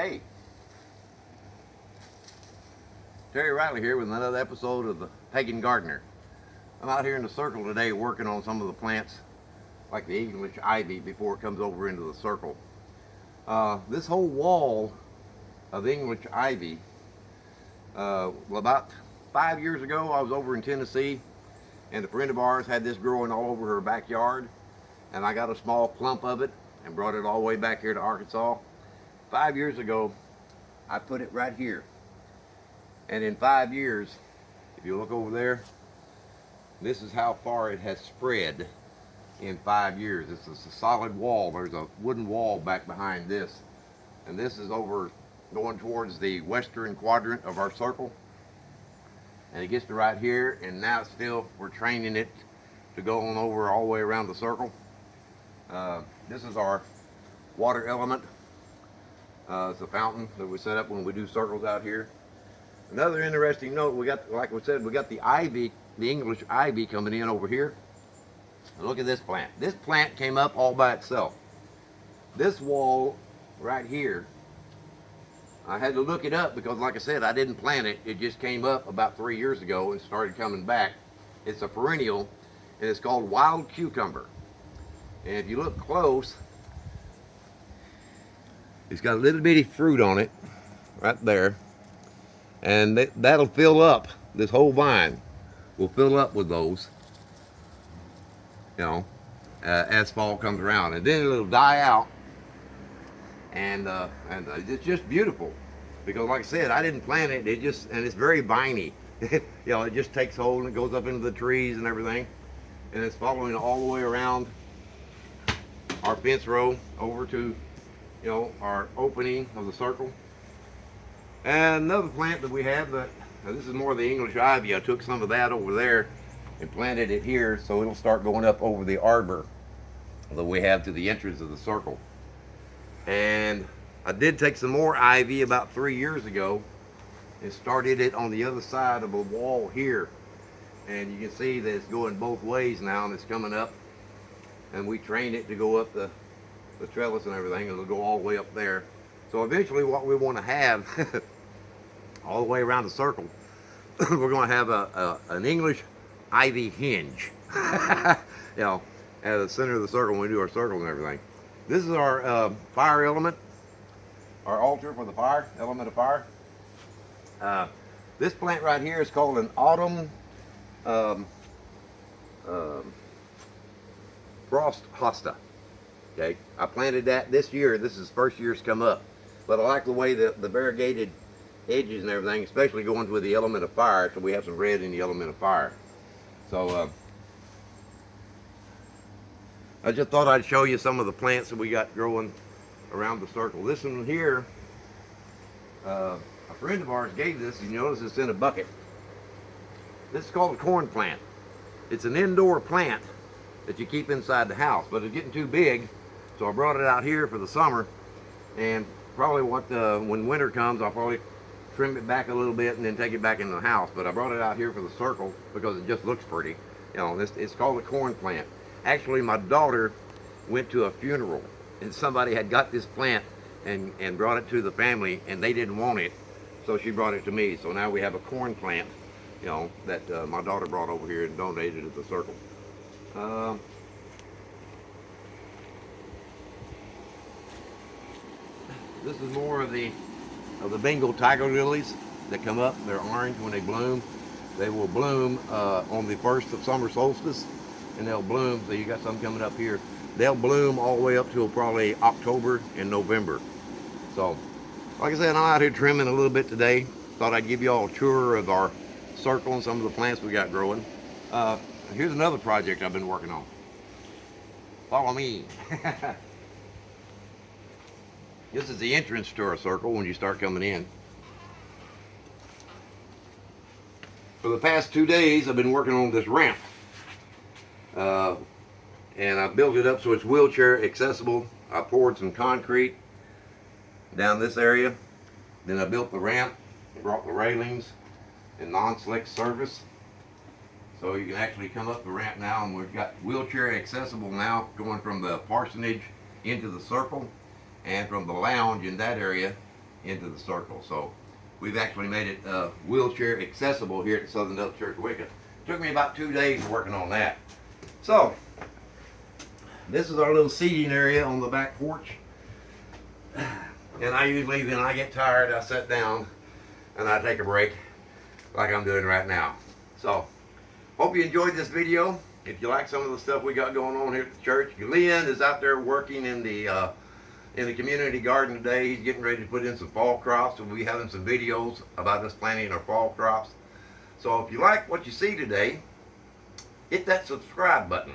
Hey, Terry Riley here with another episode of the Pagan Gardener. I'm out here in the circle today working on some of the plants like the English ivy before it comes over into the circle. This whole wall of English ivy, well, about 5 years ago I was over in Tennessee and a friend of ours had this growing all over her backyard, and I got a small clump of it and brought it all the way back here to Arkansas. 5 years ago I put it right here, and in 5 years, if you look over there, this is how far it has spread in 5 years. This is a solid wall. There's a wooden wall back behind this, and this is over going towards the western quadrant of our circle, and it gets to right here, and now still we're training it to go on over all the way around the circle. This is our water element. It's a fountain that we set up when we do circles out here. Another interesting note, we got, like we said, we got the ivy, the English ivy coming in over here. Look at this plant. This plant came up all by itself. This wall right here, I had to look it up because, like I said, I didn't plant it. It just came up about 3 years ago and started coming back. It's a perennial, and it's called wild cucumber. And if you look close, it's got a little bitty fruit on it right there. And that'll fill up, this whole vine will fill up with those, you know, as fall comes around. And then it'll die out. And it's just beautiful because, like I said, I didn't plant it. And it's very viney. You know, it just takes hold and it goes up into the trees and everything, and it's following all the way around our fence row over to, you know, our opening of the circle. And another plant that we have, that this is more of the English ivy. I took some of that over there and planted it here, so it'll start going up over the arbor that we have to the entrance of the circle. And I did take some more ivy about 3 years ago and started it on the other side of a wall here. And you can see that it's going both ways now, and it's coming up. And we trained it to go up the trellis and everything, and it'll go all the way up there. So eventually what we want to have all the way around the circle, we're going to have an English ivy hinge, you know, at the center of the circle when we do our circle and everything. This is our fire element, our altar for the fire, element of fire. This plant right here is called an autumn frost hosta. Okay, I planted that this year. This is the first year it's come up, but I like the way the variegated edges and everything, especially going with the element of fire. So we have some red in the element of fire. So I just thought I'd show you some of the plants that we got growing around the circle. This one here, a friend of ours gave this, and you notice it's in a bucket. This is called a corn plant. It's an indoor plant that you keep inside the house, but it's getting too big, so I brought it out here for the summer, and probably when winter comes, I'll probably trim it back a little bit and then take it back into the house. But I brought it out here for the circle because it just looks pretty. You know, it's called a corn plant. Actually, my daughter went to a funeral, and somebody had got this plant and brought it to the family, and they didn't want it, so she brought it to me. So now we have a corn plant, you know, that my daughter brought over here and donated to the circle. This is more of the Bengal tiger lilies that come up. They're orange when they bloom. They will bloom on the 1st of summer solstice, and they'll bloom. So you got some coming up here. They'll bloom all the way up till probably October and November. So, like I said, I'm out here trimming a little bit today. Thought I'd give you all a tour of our circle and some of the plants we got growing. Here's another project I've been working on. Follow me. This is the entrance to our circle when you start coming in. For the past 2 days, I've been working on this ramp. And I built it up so it's wheelchair accessible. I poured some concrete down this area. Then I built the ramp, brought the railings and non-slick surface. So you can actually come up the ramp now, and we've got wheelchair accessible now going from the parsonage into the circle, and from the lounge in that area into the circle. So we've actually made it wheelchair accessible here at the Southern Dutch Church, Wickett. Took me about 2 days working on that. So this is our little seating area on the back porch. And I usually, when I get tired, I sit down and I take a break like I'm doing right now. So hope you enjoyed this video. If you like some of the stuff we got going on here at the church, Lillies is out there working in the community garden today. He's getting ready to put in some fall crops, and we'll be having some videos about us planting our fall crops. So if you like what you see today, hit that subscribe button.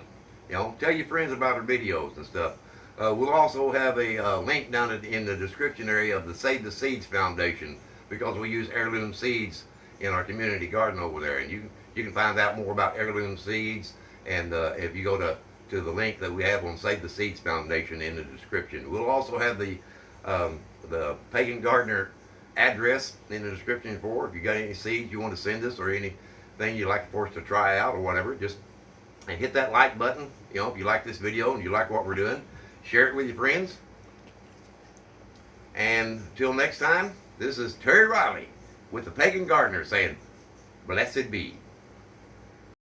You know, tell your friends about our videos and stuff. We'll also have a link down in the description area of the Save the Seeds Foundation, because we use heirloom seeds in our community garden over there, and you can find out more about heirloom seeds. And if you go to the link that we have on Save the Seeds Foundation in the description. We'll also have the Pagan Gardener address in the description for if you got any seeds you want to send us or anything you'd like for us to try out or whatever. Just hit that like button. You know, if you like this video and you like what we're doing, share it with your friends. And until next time, this is Terry Riley with the Pagan Gardener saying, blessed be.